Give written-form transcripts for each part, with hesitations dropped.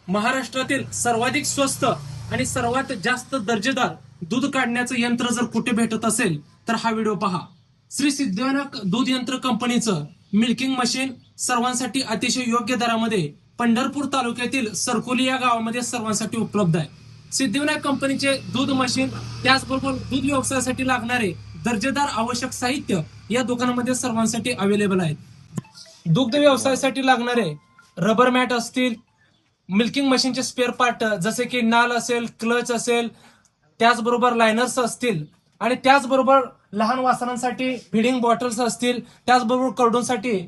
महाराष्ट्रातील सर्वाधिक स्वस्त आणि सर्वात जास्त दर्जेदार दूध काढण्याचं यंत्र जर कुठे भेटत असेल तर हा व्हिडिओ पहा. श्री सिद्धिविनायक दूध यंत्र कंपनीचं मिल्किंग मशीन सर्वांसाठी अतिशय योग्य दरामध्ये पंढरपूर तालुक्यातील सरकोली या गावामध्ये सर्वांसाठी उपलब्ध आहे. सिद्धिविनायक कंपनीचे दूध मशीन त्याचबरोबर दूध व्यवसायासाठी लागणारे दर्जेदार आवश्यक साहित्य या दुकानामध्ये सर्वांसाठी अवेलेबल आहेत. दुग्ध व्यवसायासाठी लागणारे रबर मॅट असतील, मिल्किंग मशीनचे स्पेअर पार्ट जसे की नाल असेल, क्लच असेल, त्याचबरोबर लायनर्स असतील आणि त्याचबरोबर लहान वासरांसाठी फीडिंग बॉटल्स असतील, त्याचबरोबर करडूंसाठी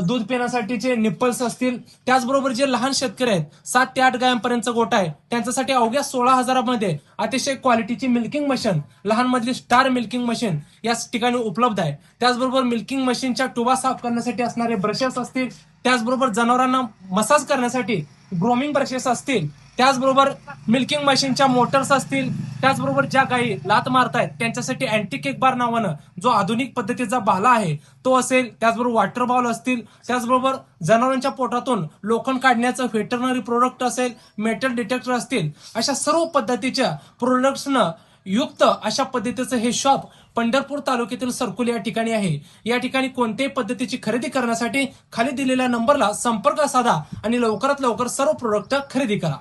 दूध पिण्यासाठीचे निप्पल्स असतील, त्याचबरोबर जे लहान शेतकरी आहेत 7 ते 8 गायांपर्यंतचा गोठा आहे त्यांच्यासाठी अवघ्या 16,000 मध्ये अतिशय क्वालिटीची मिल्किंग मशीन, लहान मधली स्टार मिल्किंग मशीन या ठिकाणी उपलब्ध आहे. त्याचबरोबर मिल्किंग मशीनच्या टुबा साफ करण्यासाठी असणारे ब्रशेस असतील, त्याचबरोबर जनावरांना मसाज करण्यासाठी ग्रोमिंग ब्रशेस असतील, त्याचबरोबर मिल्किंग मशीनच्या मोटर्स असतील, त्याचबरोबर ज्या गायी लात मारतायत त्यांच्यासाठी अँटी केक बार नावानं जो आधुनिक पद्धतीचा भाला आहे तो असेल, त्याचबरोबर वॉटर बाउल असतील, त्याचबरोबर जनावरांच्या पोटातून लोखंड काढण्याचं व्हेटरनरी प्रोडक्ट असेल, मेटल डिटेक्टर असतील, अशा सर्व पद्धतीच्या प्रोडक्ट्सनं युक्त अशा पद्धतीचं हे शॉप पंढरपूर तालुक्यातील सरकोली या ठिकाणी आहे. या ठिकाणी कोणत्याही पद्धतीची खरेदी करण्यासाठी खाली दिलेल्या नंबरला संपर्क साधा आणि लवकरात लवकर सर्व प्रोडक्ट खरेदी करा.